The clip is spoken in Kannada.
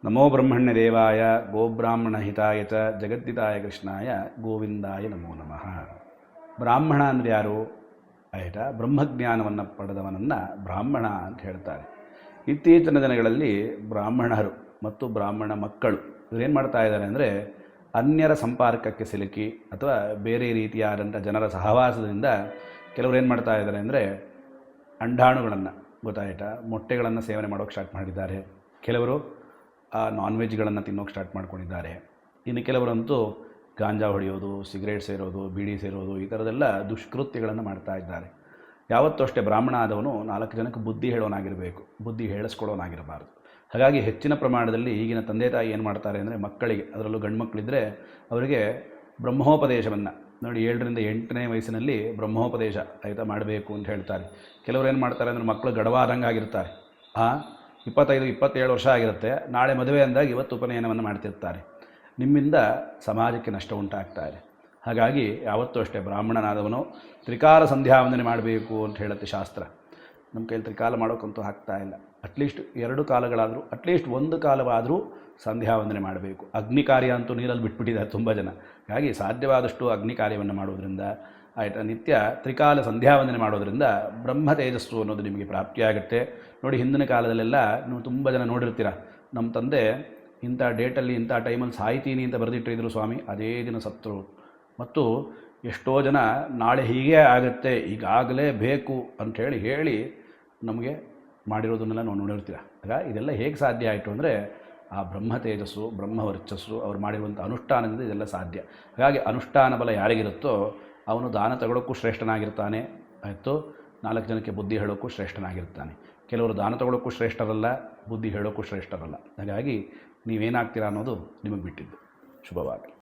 ನಮೋ ಬ್ರಹ್ಮಣ್ಯದೇವಾಯ ಗೋಬ್ರಾಹ್ಮಣಹಿತಾಯ ಚ ಜಗದ್ದಿತಾಯ ಕೃಷ್ಣಾಯ ಗೋವಿಂದಾಯ ನಮೋ ನಮಃ. ಬ್ರಾಹ್ಮಣ ಅಂದರೆ ಯಾರು? ಆಯಿತಾ, ಬ್ರಹ್ಮಜ್ಞಾನವನ್ನು ಪಡೆದವನನ್ನು ಬ್ರಾಹ್ಮಣ ಅಂತ ಹೇಳ್ತಾರೆ. ಇತ್ತೀಚಿನ ದಿನಗಳಲ್ಲಿ ಬ್ರಾಹ್ಮಣರು ಮತ್ತು ಬ್ರಾಹ್ಮಣ ಮಕ್ಕಳು ಇವರೇನು ಮಾಡ್ತಾ ಇದ್ದಾರೆ ಅಂದರೆ, ಅನ್ಯರ ಸಂಪರ್ಕಕ್ಕೆ ಸಿಲುಕಿ ಅಥವಾ ಬೇರೆ ರೀತಿಯಾದಂಥ ಜನರ ಸಹವಾಸದಿಂದ ಕೆಲವರು ಏನು ಮಾಡ್ತಾ ಇದ್ದಾರೆ ಅಂದರೆ, ಅಂಡಾಣುಗಳನ್ನು ಗೊತ್ತಾಯಿತಾ ಮೊಟ್ಟೆಗಳನ್ನು ಸೇವನೆ ಮಾಡೋಕ್ಕೆ ಸ್ಟಾರ್ಟ್ ಮಾಡಿದ್ದಾರೆ. ಕೆಲವರು ನಾನ್ ವೆಜ್ಗಳನ್ನು ತಿನ್ನೋಕ್ಕೆ ಸ್ಟಾರ್ಟ್ ಮಾಡ್ಕೊಂಡಿದ್ದಾರೆ. ಇನ್ನು ಕೆಲವರಂತೂ ಗಾಂಜಾ ಹೊಡೆಯೋದು, ಸಿಗರೇಟ್ ಸೇರೋದು, ಬೀಡಿ ಸೇರೋದು, ಈ ಥರದೆಲ್ಲ ದುಷ್ಕೃತ್ಯಗಳನ್ನು ಮಾಡ್ತಾ ಇದ್ದಾರೆ. ಯಾವತ್ತೂ ಅಷ್ಟೇ ಬ್ರಾಹ್ಮಣ ಆದವನು 4 ಜನಕ್ಕೆ ಬುದ್ಧಿ ಹೇಳೋನಾಗಿರಬೇಕು, ಬುದ್ಧಿ ಹೇಳಿಸ್ಕೊಡೋನಾಗಿರಬಾರ್ದು. ಹಾಗಾಗಿ ಹೆಚ್ಚಿನ ಪ್ರಮಾಣದಲ್ಲಿ ಈಗಿನ ತಂದೆ ತಾಯಿ ಏನು ಮಾಡ್ತಾರೆ ಅಂದರೆ, ಮಕ್ಕಳಿಗೆ, ಅದರಲ್ಲೂ ಗಂಡು ಮಕ್ಕಳಿದ್ದರೆ ಅವರಿಗೆ ಬ್ರಹ್ಮೋಪದೇಶವನ್ನು ನೋಡಿ 7ರಿಂದ 8ನೇ ವಯಸ್ಸಿನಲ್ಲಿ ಬ್ರಹ್ಮೋಪದೇಶ ಆಯಿತಾ ಮಾಡಬೇಕು ಅಂತ ಹೇಳ್ತಾರೆ. ಕೆಲವರು ಏನು ಮಾಡ್ತಾರೆ ಅಂದರೆ, ಮಕ್ಕಳು ಗಡವಾದಂಗೆ ಆಗಿರ್ತಾರೆ. 25-27 ವರ್ಷ ಆಗಿರುತ್ತೆ, ನಾಳೆ ಮದುವೆ ಅಂದಾಗ ಇವತ್ತು ಉಪನಯನವನ್ನು ಮಾಡ್ತಿರ್ತಾರೆ. ನಿಮ್ಮಿಂದ ಸಮಾಜಕ್ಕೆ ನಷ್ಟ ಉಂಟಾಗ್ತಾ ಇದೆ. ಹಾಗಾಗಿ ಯಾವತ್ತೂ ಅಷ್ಟೇ ಬ್ರಾಹ್ಮಣನಾದವನು ತ್ರಿಕಾಲ ಸಂಧ್ಯಾವಂದನೆ ಮಾಡಬೇಕು ಅಂತ ಹೇಳುತ್ತೆ ಶಾಸ್ತ್ರ. ನಮ್ಮ ಕೈಯಲ್ಲಿ ತ್ರಿಕಾಲ ಮಾಡೋಕ್ಕಂತೂ ಆಗ್ತಾ ಇಲ್ಲ. ಅಟ್ಲೀಸ್ಟ್ 2 ಕಾಲಗಳಾದರೂ, ಅಟ್ಲೀಸ್ಟ್ 1 ಕಾಲವಾದರೂ ಸಂಧ್ಯಾವಂದನೆ ಮಾಡಬೇಕು. ಅಗ್ನಿ ಕಾರ್ಯ ಅಂತೂ ನೀರಲ್ಲಿ ಬಿಟ್ಬಿಟ್ಟಿದ್ದಾರೆ ತುಂಬ ಜನ. ಹಾಗಾಗಿ ಸಾಧ್ಯವಾದಷ್ಟು ಅಗ್ನಿ ಕಾರ್ಯವನ್ನು ಮಾಡೋದರಿಂದ ಆಯಿತಾ, ನಿತ್ಯ ತ್ರಿಕಾಲ ಸಂಧ್ಯಾವಂದನೆ ಮಾಡೋದರಿಂದ ಬ್ರಹ್ಮ ತೇಜಸ್ಸು ಅನ್ನೋದು ನಿಮಗೆ ಪ್ರಾಪ್ತಿಯಾಗುತ್ತೆ. ನೋಡಿ, ಹಿಂದಿನ ಕಾಲದಲ್ಲೆಲ್ಲ ನೀವು ತುಂಬ ಜನ ನೋಡಿರ್ತೀರ, ನಮ್ಮ ತಂದೆ ಇಂಥ ಡೇಟಲ್ಲಿ ಇಂಥ ಟೈಮಲ್ಲಿ ಸಾಯ್ತೀನಿ ಅಂತ ಬರೆದಿಟ್ಟಿದ್ರು ಸ್ವಾಮಿ, ಅದೇ ದಿನ ಸತ್ತರು. ಮತ್ತು ಎಷ್ಟೋ ಜನ ನಾಳೆ ಹೀಗೆ ಆಗುತ್ತೆ, ಈಗಾಗಲೇ ಬೇಕು ಅಂಥೇಳಿ ನಮಗೆ ಮಾಡಿರೋದನ್ನೆಲ್ಲ ನಾವು ನೋಡಿರ್ತೀರ. ಆಗ ಇದೆಲ್ಲ ಹೇಗೆ ಸಾಧ್ಯ ಆಯಿತು ಅಂದರೆ, ಆ ಬ್ರಹ್ಮ ತೇಜಸ್ಸು, ಬ್ರಹ್ಮ ವರ್ಚಸ್ಸು, ಅವ್ರು ಮಾಡಿರುವಂಥ ಅನುಷ್ಠಾನದಿಂದ ಇದೆಲ್ಲ ಸಾಧ್ಯ. ಹಾಗಾಗಿ ಅನುಷ್ಠಾನ ಬಲ ಯಾರಿಗಿರುತ್ತೋ ಅವನು ದಾನ ತಗೊಳ್ಳೋಕ್ಕೂ ಶ್ರೇಷ್ಠನಾಗಿರ್ತಾನೆ, ಆಯಿತು, 4 ಜನಕ್ಕೆ ಬುದ್ಧಿ ಹೇಳೋಕ್ಕೂ ಶ್ರೇಷ್ಠನಾಗಿರ್ತಾನೆ. ಕೆಲವರು ದಾನ ತಗೊಳ್ಳೋಕ್ಕೂ ಶ್ರೇಷ್ಠರಲ್ಲ, ಬುದ್ಧಿ ಹೇಳೋಕ್ಕೂ ಶ್ರೇಷ್ಠರಲ್ಲ. ಹಾಗಾಗಿ ನೀವೇನಾಗ್ತೀರಾ ಅನ್ನೋದು ನಿಮಗೆ ಬಿಟ್ಟಿದ್ದು. ಶುಭವಾಗಲಿ.